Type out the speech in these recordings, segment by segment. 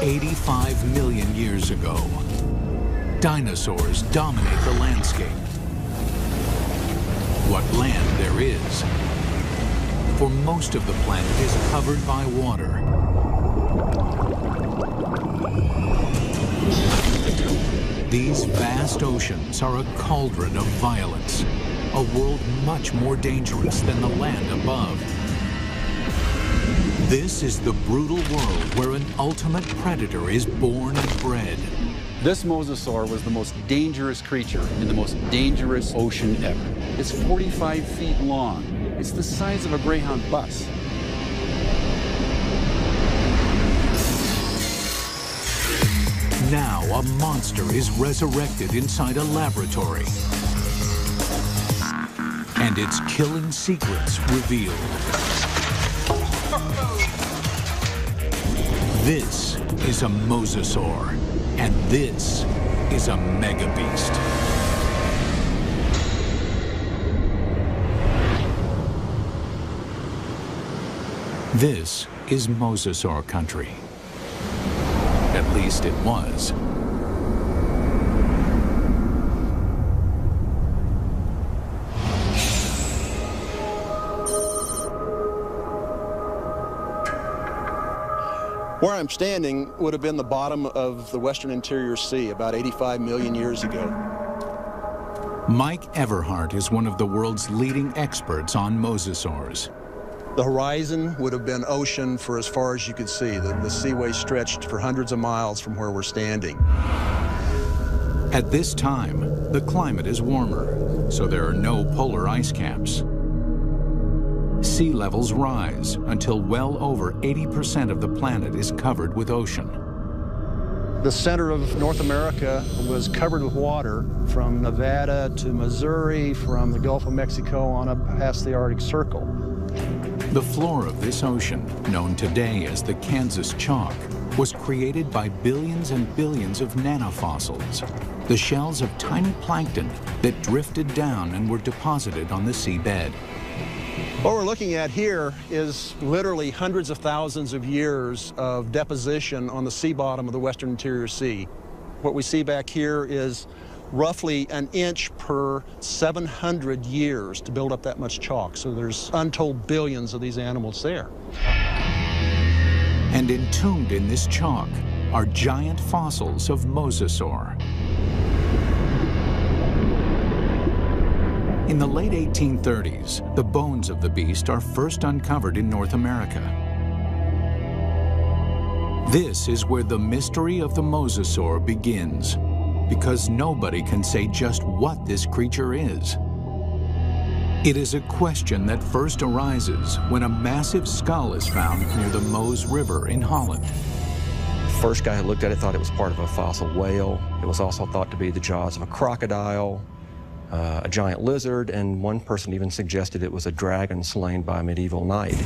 85 million years ago, dinosaurs dominate the landscape. What land there is, for most of the planet is covered by water. These vast oceans are a cauldron of violence, a world much more dangerous than the land above. This is the brutal world where an ultimate predator is born and bred. This mosasaur was the most dangerous creature in the most dangerous ocean ever. It's 45 feet long. It's the size of a Greyhound bus. Now a monster is resurrected inside a laboratory, and its killing secrets revealed. This is a mosasaur, and this is a mega beast. This is mosasaur country. At least it was. Where I'm standing would have been the bottom of the western interior sea about 85 million years ago. Mike Everhart is one of the world's leading experts on mosasaurs. The horizon would have been ocean for as far as you could see. The seaway stretched for hundreds of miles from where we're standing. At this time, the climate is warmer, so there are no polar ice caps. Sea levels rise until well over 80% of the planet is covered with ocean. The center of North America was covered with water from Nevada to Missouri, from the Gulf of Mexico on up past the Arctic Circle. The floor of this ocean, known today as the Kansas Chalk, was created by billions and billions of nanofossils, the shells of tiny plankton that drifted down and were deposited on the seabed. What we're looking at here is literally hundreds of thousands of years of deposition on the sea bottom of the western interior sea. What we see back here is roughly an inch per 700 years to build up that much chalk. So there's untold billions of these animals there. And entombed in this chalk are giant fossils of mosasaur. In the late 1830s, the bones of the beast are first uncovered in North America. This is where the mystery of the mosasaur begins, because nobody can say just what this creature is. It is a question that first arises when a massive skull is found near the Meuse River in Holland. First guy who looked at it thought it was part of a fossil whale. It was also thought to be the jaws of a crocodile, a giant lizard, and one person even suggested it was a dragon slain by a medieval knight.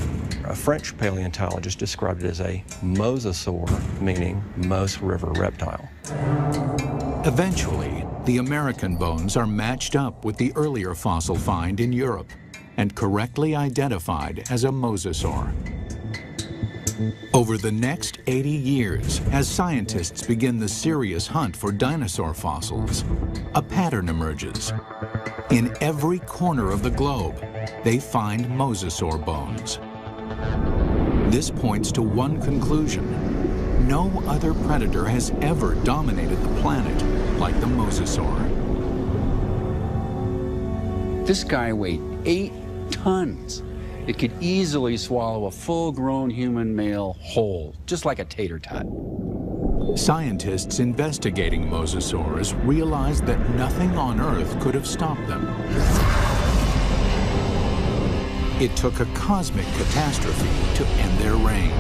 A French paleontologist described it as a mosasaur, meaning Meuse River reptile. Eventually, the American bones are matched up with the earlier fossil find in Europe and correctly identified as a mosasaur. Over the next 80 years, as scientists begin the serious hunt for dinosaur fossils, a pattern emerges. In every corner of the globe, they find mosasaur bones. This points to one conclusion. No other predator has ever dominated the planet like the mosasaur. This guy weighed 8 tons. It could easily swallow a full-grown human male whole, just like a tater tot. Scientists investigating mosasaurs realized that nothing on Earth could have stopped them. It took a cosmic catastrophe to end their reign.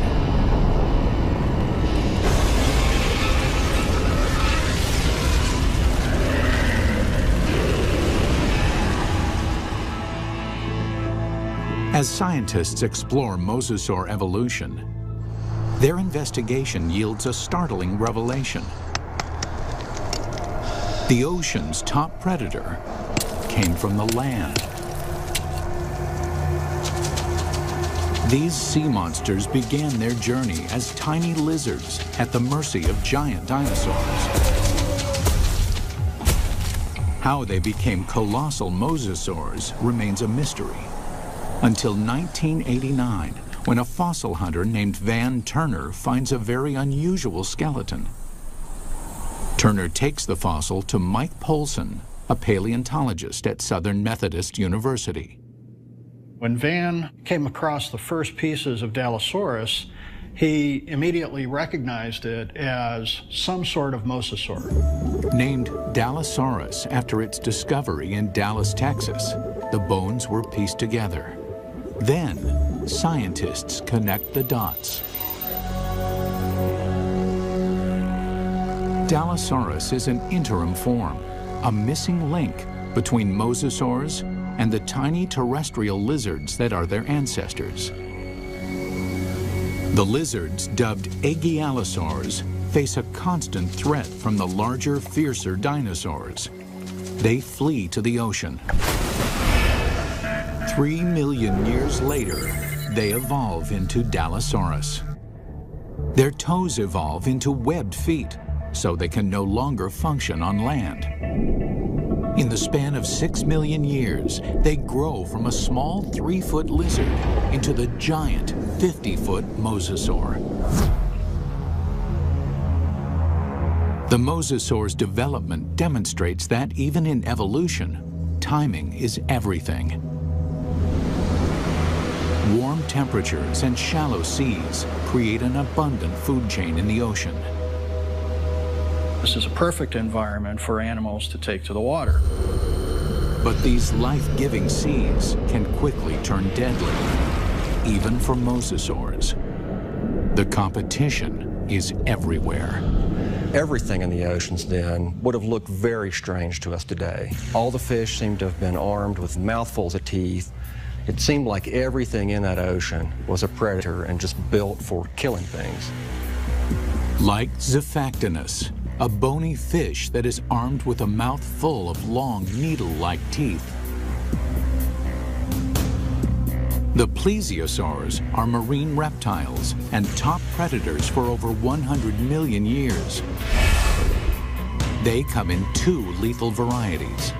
As scientists explore mosasaur evolution, their investigation yields a startling revelation. The ocean's top predator came from the land. These sea monsters began their journey as tiny lizards at the mercy of giant dinosaurs. How they became colossal mosasaurs remains a mystery. Until 1989, when a fossil hunter named Van Turner finds a very unusual skeleton. Turner takes the fossil to Mike Polson, a paleontologist at Southern Methodist University. When Van came across the first pieces of Dallosaurus, he immediately recognized it as some sort of mosasaur. Named Dallosaurus after its discovery in Dallas, Texas, the bones were pieced together. Then, scientists connect the dots. Dallosaurus is an interim form, a missing link between mosasaurs and the tiny terrestrial lizards that are their ancestors. The lizards, dubbed Aegialosaurs, face a constant threat from the larger, fiercer dinosaurs. They flee to the ocean. 3 million years later, they evolve into Dallosaurus. Their toes evolve into webbed feet, so they can no longer function on land. In the span of 6 million years, they grow from a small 3-foot lizard into the giant 50-foot mosasaur. The mosasaur's development demonstrates that even in evolution, timing is everything. Warm temperatures and shallow seas create an abundant food chain in the ocean. This is a perfect environment for animals to take to the water. But these life-giving seas can quickly turn deadly, even for mosasaurs. The competition is everywhere. Everything in the oceans then would have looked very strange to us today. All the fish seemed to have been armed with mouthfuls of teeth. It seemed like everything in that ocean was a predator and just built for killing things. Like Zephactinus, a bony fish that is armed with a mouth full of long, needle-like teeth. The plesiosaurs are marine reptiles and top predators for over 100 million years. They come in 2 lethal varieties.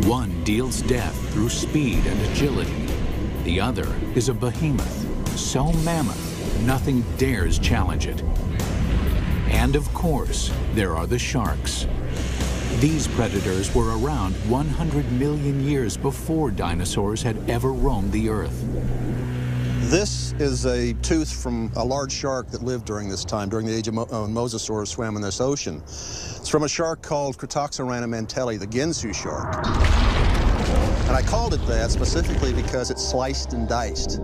One deals death through speed and agility. The other is a behemoth, so mammoth, nothing dares challenge it. And of course, there are the sharks. These predators were around 100 million years before dinosaurs had ever roamed the earth. This is a tooth from a large shark that lived during this time, during the age of mosasaurs swam in this ocean. It's from a shark called Cretoxorana mantelli, the Ginsu shark. And I called it that specifically because it's sliced and diced.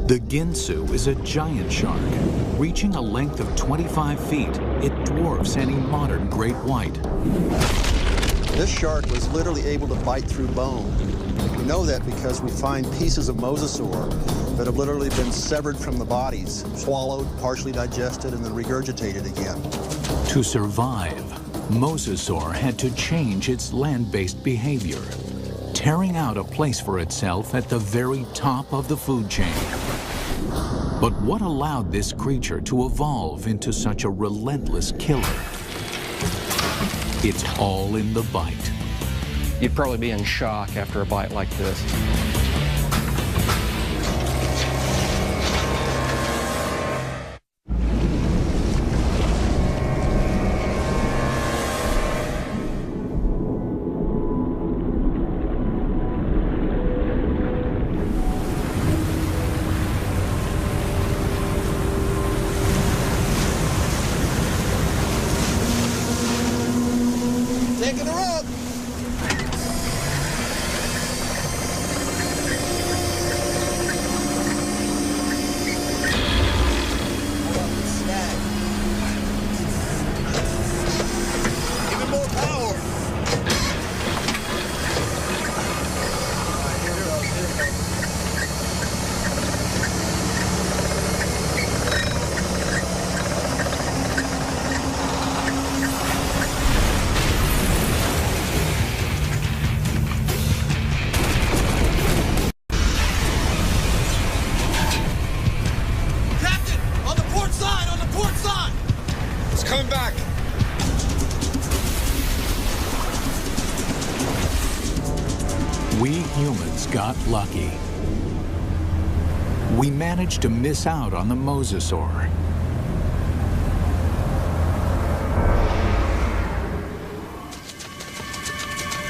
The Ginsu is a giant shark. Reaching a length of 25 feet, it dwarfs any modern great white. This shark was literally able to bite through bone. We know that because we find pieces of mosasaur that have literally been severed from the bodies, swallowed, partially digested, and then regurgitated again. To survive, Mosasaur had to change its land-based behavior, tearing out a place for itself at the very top of the food chain. But what allowed this creature to evolve into such a relentless killer? It's all in the bite. You'd probably be in shock after a bite like this. got lucky. We managed to miss out on the mosasaur.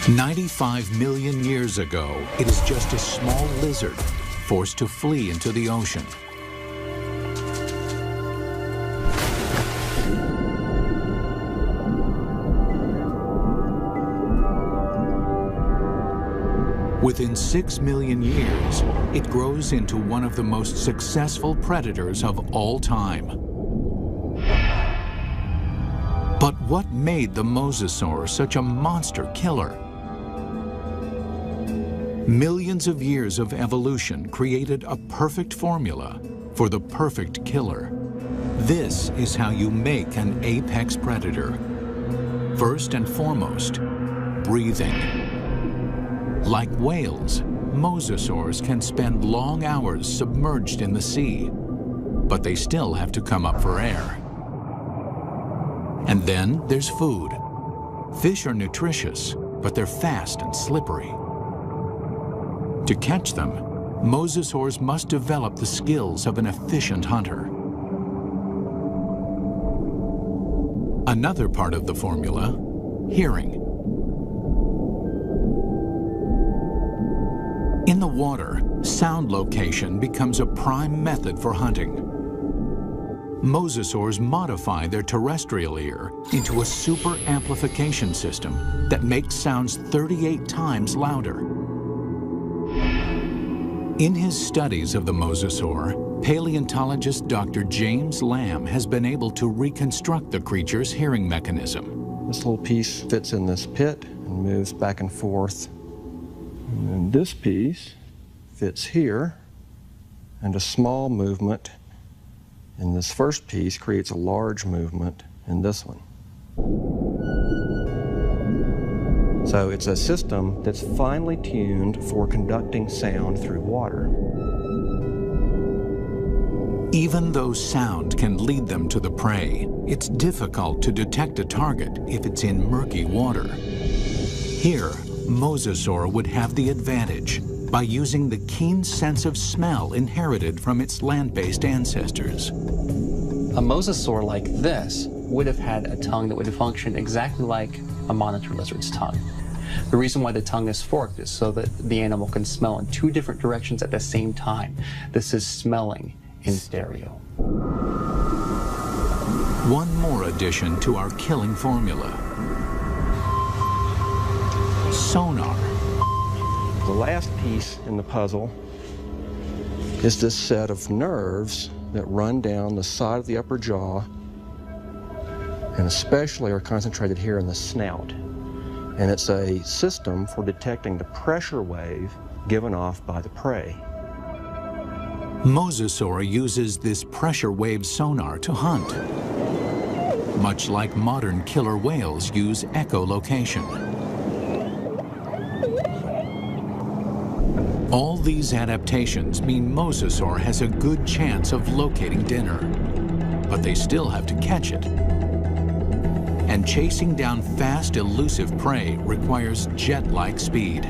"95 million years ago, it is just a small lizard forced to flee into the ocean. Within 6 million years, it grows into one of the most successful predators of all time. But what made the mosasaur such a monster killer? Millions of years of evolution created a perfect formula for the perfect killer. This is how you make an apex predator. First and foremost, breathing. Like whales, mosasaurs can spend long hours submerged in the sea, but they still have to come up for air. And then there's food. Fish are nutritious, but they're fast and slippery. To catch them, mosasaurs must develop the skills of an efficient hunter. Another part of the formula, hearing. In the water, sound location becomes a prime method for hunting. Mosasaurs modify their terrestrial ear into a super amplification system that makes sounds 38 times louder. In his studies of the mosasaur, paleontologist Dr. James Lamb has been able to reconstruct the creature's hearing mechanism. This little piece fits in this pit and moves back and forth. And then this piece fits here, and a small movement in this first piece creates a large movement in this one. So it's a system that's finely tuned for conducting sound through water. Even though sound can lead them to the prey, it's difficult to detect a target if it's in murky water. Here, mosasaur would have the advantage by using the keen sense of smell inherited from its land-based ancestors. A mosasaur like this would have had a tongue that would function exactly like a monitor lizard's tongue. The reason why the tongue is forked is so that the animal can smell in two different directions at the same time. This is smelling in stereo. One more addition to our killing formula. Sonar. The last piece in the puzzle is this set of nerves that run down the side of the upper jaw and especially are concentrated here in the snout. And it's a system for detecting the pressure wave given off by the prey. Mosasaur uses this pressure wave sonar to hunt, much like modern killer whales use echolocation. All these adaptations mean mosasaur has a good chance of locating dinner, but they still have to catch it. And chasing down fast, elusive prey requires jet-like speed.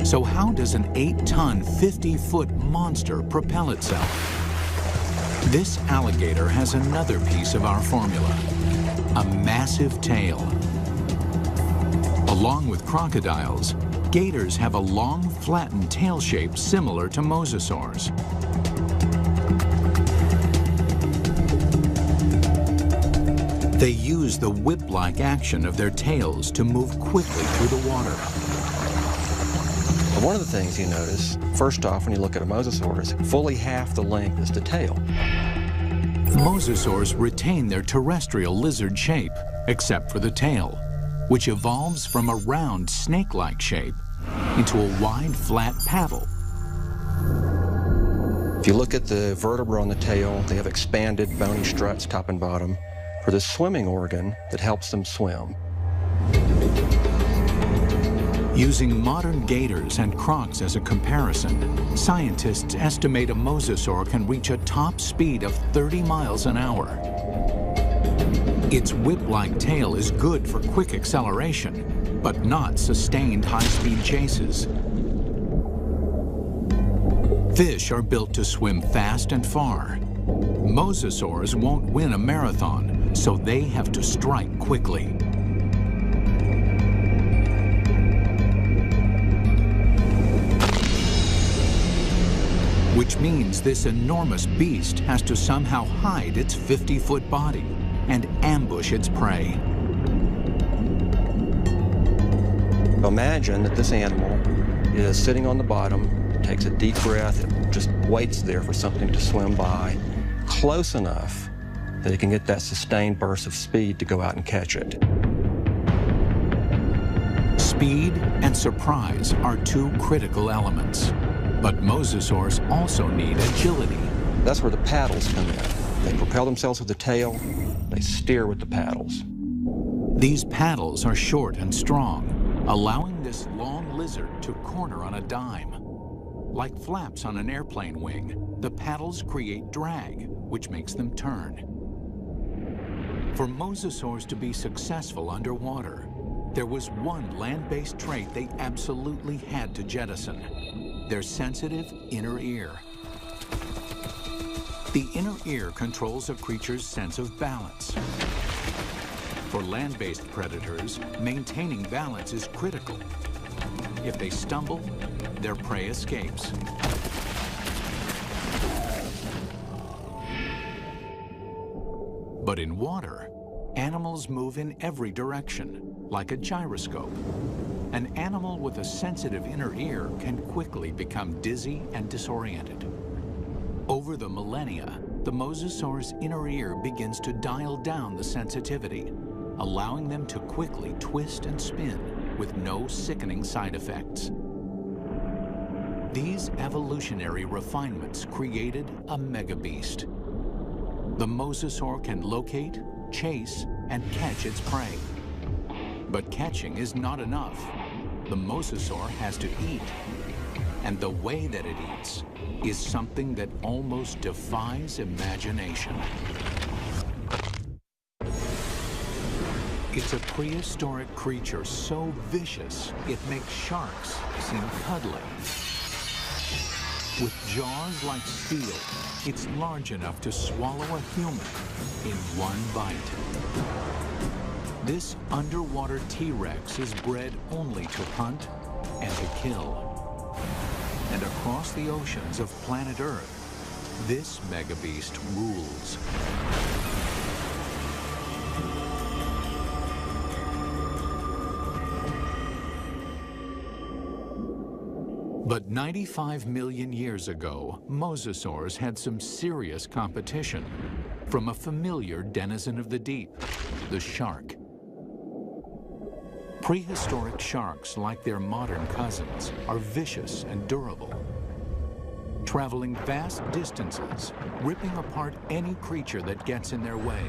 So how does an 8-ton, 50-foot monster propel itself? This alligator has another piece of our formula, a massive tail. Along with crocodiles, gators have a long, flattened tail shape similar to mosasaurs. They use the whip-like action of their tails to move quickly through the water. One of the things you notice, first off, when you look at a mosasaurus, fully half the length is the tail. Mosasaurs retain their terrestrial lizard shape, except for the tail, which evolves from a round snake-like shape into a wide, flat paddle. If you look at the vertebra on the tail, they have expanded bony struts top and bottom for the swimming organ that helps them swim. Using modern gators and crocs as a comparison, scientists estimate a mosasaur can reach a top speed of 30 miles an hour. Its whip-like tail is good for quick acceleration, but not sustained high-speed chases. Fish are built to swim fast and far. Mosasaurs won't win a marathon, so they have to strike quickly. Which means this enormous beast has to somehow hide its 50-foot body and ambush its prey. Imagine that this animal is sitting on the bottom, takes a deep breath, it just waits there for something to swim by, close enough that it can get that sustained burst of speed to go out and catch it. Speed and surprise are two critical elements. But mosasaurs also need agility. That's where the paddles come in. They propel themselves with the tail, they steer with the paddles. These paddles are short and strong, allowing this long lizard to corner on a dime. Like flaps on an airplane wing, the paddles create drag, which makes them turn. For mosasaurs to be successful underwater, there was one land-based trait they absolutely had to jettison: their sensitive inner ear. The inner ear controls a creature's sense of balance. For land-based predators, maintaining balance is critical. If they stumble, their prey escapes. But in water, animals move in every direction, like a gyroscope. An animal with a sensitive inner ear can quickly become dizzy and disoriented. Over the millennia, the mosasaur's inner ear begins to dial down the sensitivity, allowing them to quickly twist and spin with no sickening side effects. These evolutionary refinements created a megabeast. The mosasaur can locate, chase, and catch its prey. But catching is not enough. The mosasaur has to eat. And the way that it eats is something that almost defies imagination. It's a prehistoric creature so vicious, it makes sharks seem cuddly. With jaws like steel, it's large enough to swallow a human in one bite. This underwater T-Rex is bred only to hunt and to kill. And across the oceans of planet Earth, this megabeast rules. But 95 million years ago, mosasaurs had some serious competition from a familiar denizen of the deep, the shark. Prehistoric sharks, like their modern cousins, are vicious and durable, traveling vast distances, ripping apart any creature that gets in their way.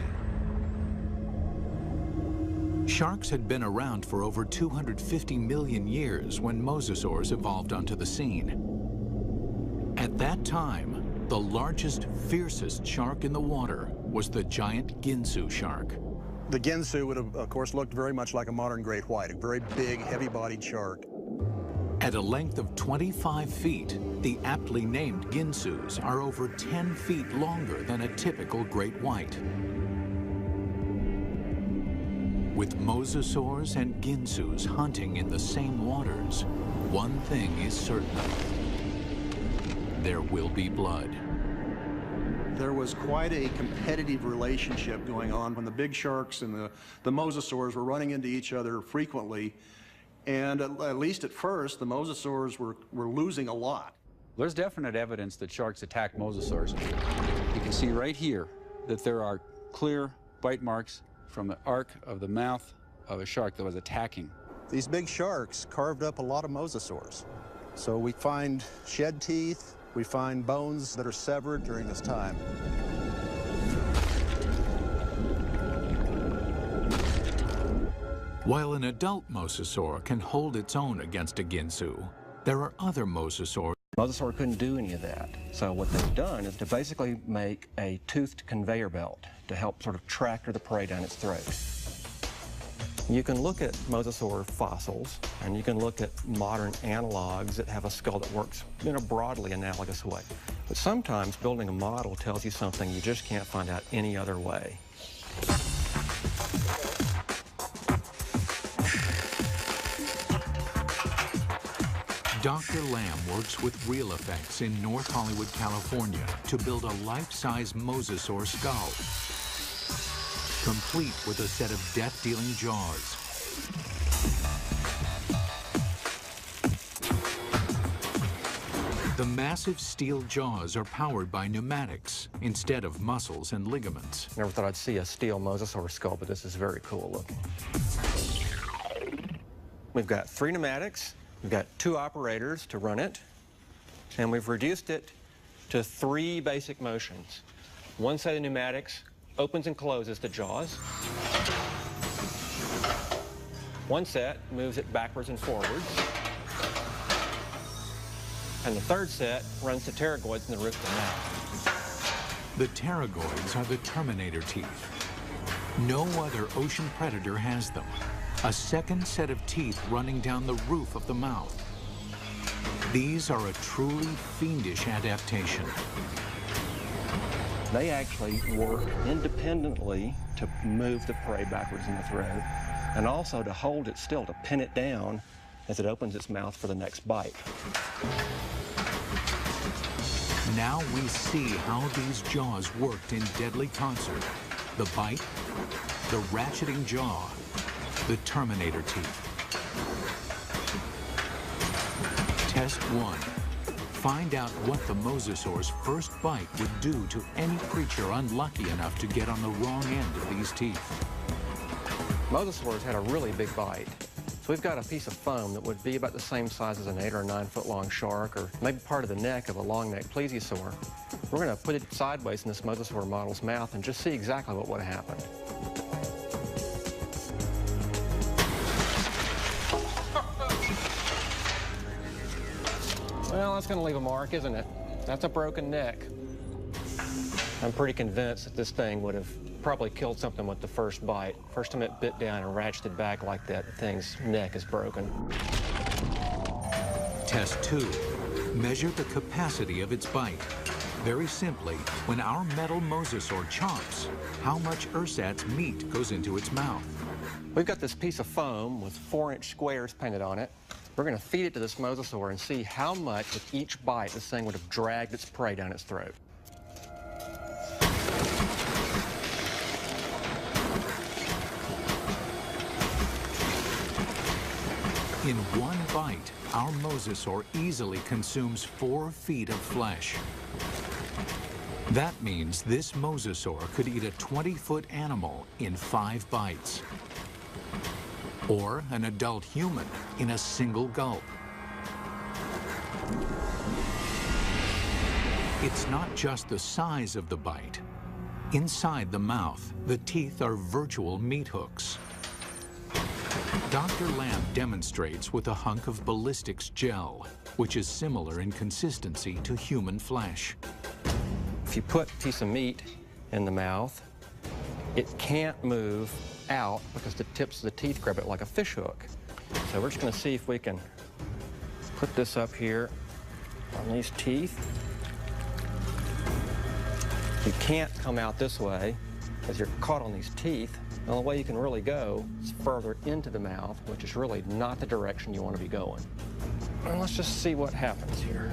Sharks had been around for over 250 million years when mosasaurs evolved onto the scene. At that time, the largest, fiercest shark in the water was the giant Ginsu shark. The Ginsu would have, of course, looked very much like a modern great white, a very big, heavy-bodied shark. At a length of 25 feet, the aptly named Ginsus are over 10 feet longer than a typical great white. With mosasaurs and Ginsus hunting in the same waters, one thing is certain: there will be blood. There was quite a competitive relationship going on when the big sharks and the mosasaurs were running into each other frequently. And at least at first, the mosasaurs were losing a lot. There's definite evidence that sharks attack mosasaurs. You can see right here that there are clear bite marks from the arc of the mouth of a shark that was attacking. These big sharks carved up a lot of mosasaurs. So we find shed teeth, we find bones that are severed during this time. While an adult mosasaur can hold its own against a Ginsu, there are other mosasaurs. Mosasaur couldn't do any of that. So what they've done is to basically make a toothed conveyor belt to help sort of tractor the prey down its throat. You can look at mosasaur fossils, and you can look at modern analogs that have a skull that works in a broadly analogous way. But sometimes building a model tells you something you just can't find out any other way. Dr. Lamb works with Real Effects in North Hollywood, California to build a life-size mosasaur skull, complete with a set of death-dealing jaws. The massive steel jaws are powered by pneumatics instead of muscles and ligaments. Never thought I'd see a steel mosasaur skull, but this is very cool looking. We've got 3 pneumatics. We've got 2 operators to run it, and we've reduced it to 3 basic motions. One set of pneumatics opens and closes the jaws. One set moves it backwards and forwards. And the third set runs the pterygoids in the roof of the mouth. The pterygoids are the terminator teeth. No other ocean predator has them. A second set of teeth running down the roof of the mouth. These are a truly fiendish adaptation. They actually work independently to move the prey backwards in the throat, and also to hold it still, to pin it down as it opens its mouth for the next bite. Now we see how these jaws worked in deadly concert. The bite, the ratcheting jaw, the terminator teeth. Test 1. Find out what the mosasaur's first bite would do to any creature unlucky enough to get on the wrong end of these teeth. Mosasaurs had a really big bite. So we've got a piece of foam that would be about the same size as an 8 or 9 foot long shark, or maybe part of the neck of a long-necked plesiosaur. We're going to put it sideways in this mosasaur model's mouth and just see exactly what would have happened. Well, that's going to leave a mark, isn't it? That's a broken neck. I'm pretty convinced that this thing would have probably killed something with the first bite. First time it bit down and ratcheted back like that, the thing's neck is broken. Test 2. Measure the capacity of its bite. Very simply, when our metal mosasaur chomps, how much ersatz meat goes into its mouth. We've got this piece of foam with 4-inch squares painted on it. We're going to feed it to this mosasaur and see how much with each bite this thing would have dragged its prey down its throat. In one bite, our mosasaur easily consumes 4 feet of flesh. That means this mosasaur could eat a 20-foot animal in 5 bites. Or an adult human in a single gulp. It's not just the size of the bite. Inside the mouth, the teeth are virtual meat hooks. Dr. Lamb demonstrates with a hunk of ballistics gel, which is similar in consistency to human flesh. If you put a piece of meat in the mouth, it can't move out because the tips of the teeth grab it like a fish hook. So we're just going to see if we can put this up here on these teeth. You can't come out this way because you're caught on these teeth. The only way you can really go is further into the mouth, which is really not the direction you want to be going. And let's just see what happens here.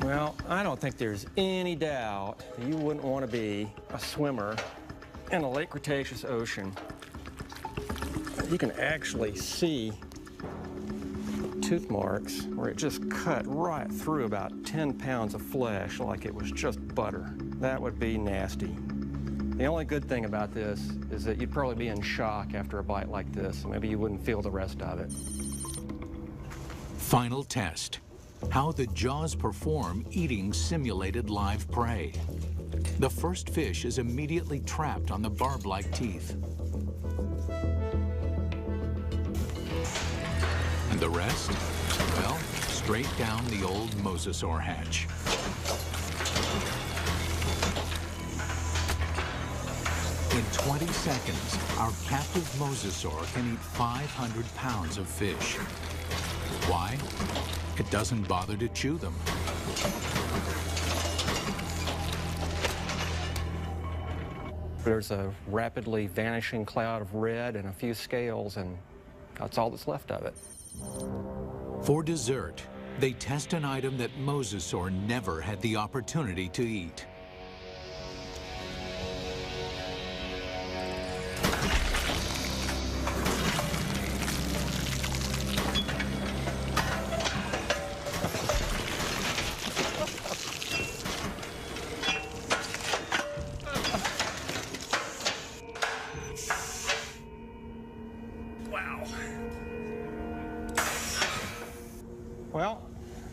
Well, I don't think there's any doubt that you wouldn't want to be a swimmer in a late Cretaceous ocean. You can actually see tooth marks where it just cut right through about 10 pounds of flesh like it was just butter. That would be nasty. The only good thing about this is that you'd probably be in shock after a bite like this, so maybe you wouldn't feel the rest of it. Final test. How the jaws perform eating simulated live prey. The first fish is immediately trapped on the barb-like teeth. And the rest? Well, straight down the old mosasaur hatch. In 20 seconds, our captive mosasaur can eat 500 pounds of fish. Why? It doesn't bother to chew them. There's a rapidly vanishing cloud of red and a few scales, and that's all that's left of it. For dessert, they test an item that mosasaur never had the opportunity to eat. Well,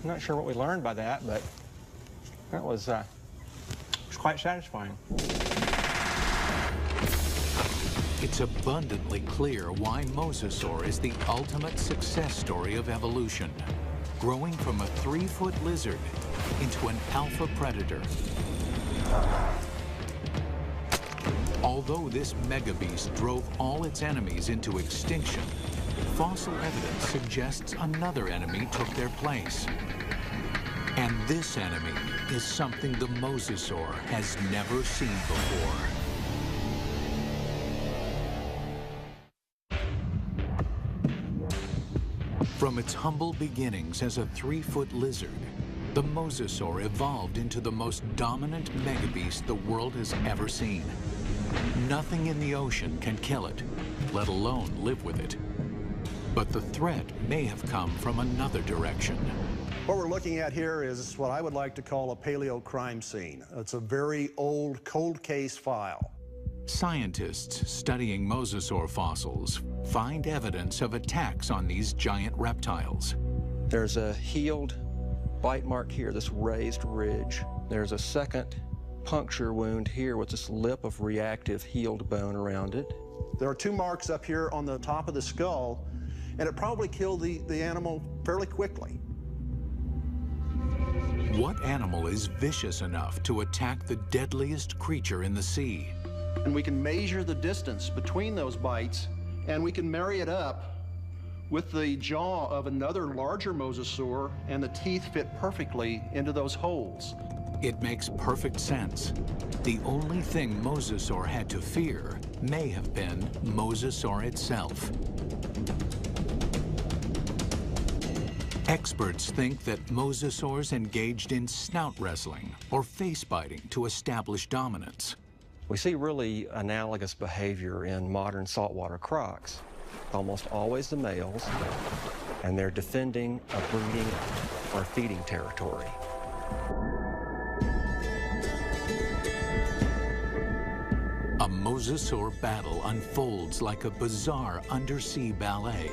I'm not sure what we learned by that, but that was quite satisfying. It's abundantly clear why mosasaur is the ultimate success story of evolution, growing from a 3-foot lizard into an alpha predator. Although this megabeast drove all its enemies into extinction, fossil evidence suggests another enemy took their place. And this enemy is something the mosasaur has never seen before. From its humble beginnings as a 3-foot lizard, the mosasaur evolved into the most dominant megabeast the world has ever seen. Nothing in the ocean can kill it, let alone live with it. But the threat may have come from another direction. What we're looking at here is what I would like to call a paleo crime scene. It's a very old cold case file. Scientists studying mosasaur fossils find evidence of attacks on these giant reptiles. There's a healed bite mark here, this raised ridge. There's a second puncture wound here with this lip of reactive healed bone around it. There are 2 marks up here on the top of the skull, and it probably killed the animal fairly quickly. What animal is vicious enough to attack the deadliest creature in the sea? And we can measure the distance between those bites, and we can marry it up with the jaw of another larger mosasaur, and the teeth fit perfectly into those holes. It makes perfect sense. The only thing mosasaur had to fear may have been mosasaur itself. Experts think that mosasaurs engaged in snout wrestling or face biting to establish dominance. We see really analogous behavior in modern saltwater crocs. Almost always the males, and they're defending a breeding or feeding territory. A mosasaur battle unfolds like a bizarre undersea ballet.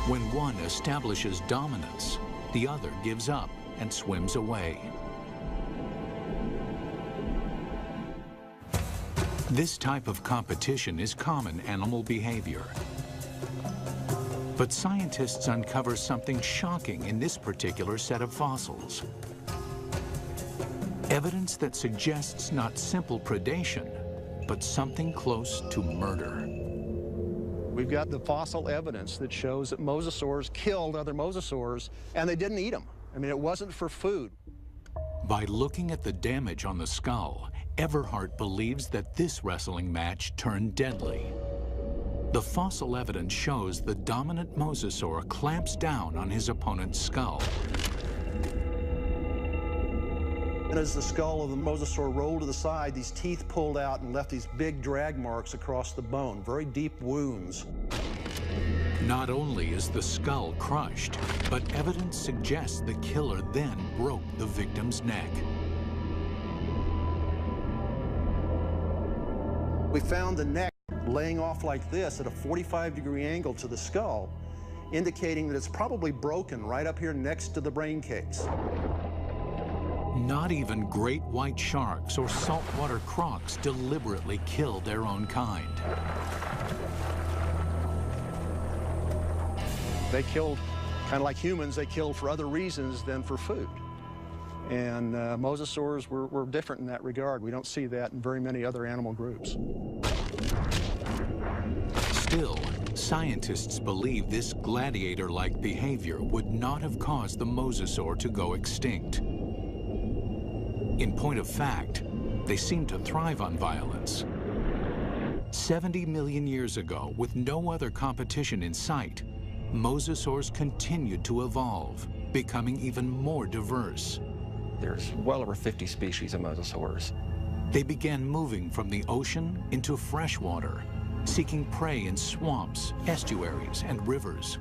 When one establishes dominance, the other gives up and swims away. This type of competition is common animal behavior. But scientists uncover something shocking in this particular set of fossils. Evidence that suggests not simple predation, but something close to murder. We've got the fossil evidence that shows that mosasaurs killed other mosasaurs, and they didn't eat them. I mean, it wasn't for food. By looking at the damage on the skull, Everhart believes that this wrestling match turned deadly. The fossil evidence shows the dominant mosasaur clamps down on his opponent's skull. And as the skull of the mosasaur rolled to the side, these teeth pulled out and left these big drag marks across the bone, very deep wounds. Not only is the skull crushed, but evidence suggests the killer then broke the victim's neck. We found the neck laying off like this at a 45-degree angle to the skull, indicating that it's probably broken right up here next to the brain case. Not even great white sharks or saltwater crocs deliberately kill their own kind. They killed, kind of like humans, they killed for other reasons than for food. And mosasaurs were different in that regard. We don't see that in very many other animal groups. Still, scientists believe this gladiator-like behavior would not have caused the mosasaur to go extinct. In point of fact, they seem to thrive on violence. 70 million years ago, with no other competition in sight, mosasaurs continued to evolve, becoming even more diverse. There's well over 50 species of mosasaurs. They began moving from the ocean into freshwater, seeking prey in swamps, estuaries, and rivers.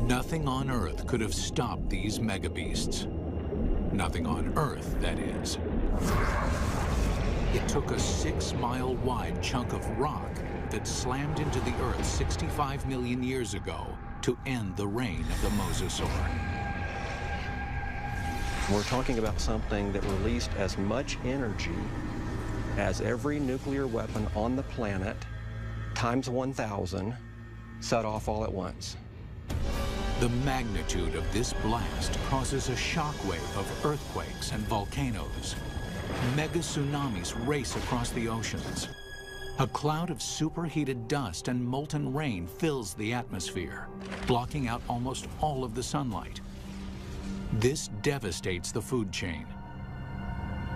Nothing on Earth could have stopped these megabeasts. Nothing on Earth, that is. It took a 6-mile-wide chunk of rock that slammed into the Earth 65 million years ago to end the reign of the mosasaur. We're talking about something that released as much energy as every nuclear weapon on the planet, times 1,000, set off all at once. The magnitude of this blast causes a shockwave of earthquakes and volcanoes. Mega tsunamis race across the oceans. A cloud of superheated dust and molten rain fills the atmosphere, blocking out almost all of the sunlight. This devastates the food chain.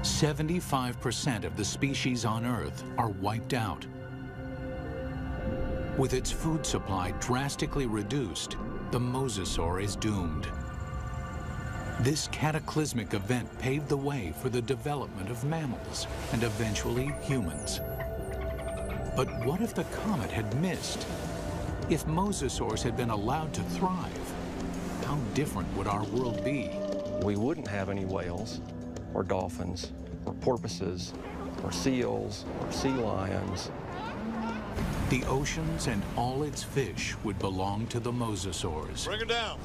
75% of the species on Earth are wiped out. With its food supply drastically reduced, the mosasaur is doomed. This cataclysmic event paved the way for the development of mammals and eventually humans. But what if the comet had missed? If mosasaurs had been allowed to thrive, how different would our world be? We wouldn't have any whales, or dolphins, or porpoises, or seals, or sea lions. The oceans and all its fish would belong to the mosasaurs. Bring her down.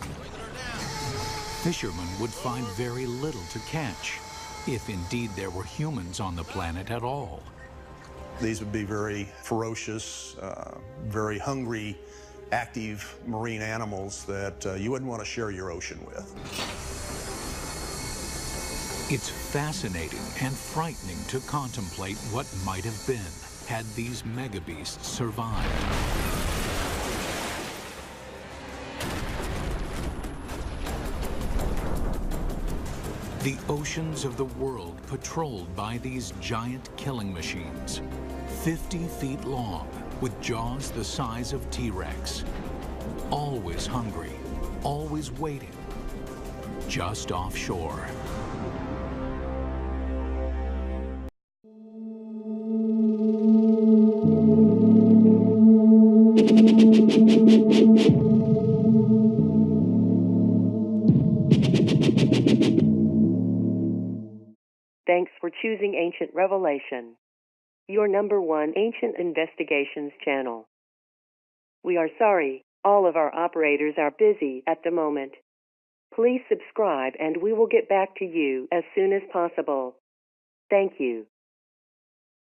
Fishermen would find very little to catch, if indeed there were humans on the planet at all. These would be very ferocious, very hungry, active marine animals that you wouldn't want to share your ocean with. It's fascinating and frightening to contemplate what might have been had these megabeasts survived. The oceans of the world patrolled by these giant killing machines, 50 feet long, with jaws the size of T-Rex. Always hungry, always waiting, just offshore. Thanks for choosing Ancient Revelation, your #1 ancient investigations channel. We are sorry, all of our operators are busy at the moment. Please subscribe and we will get back to you as soon as possible. Thank you.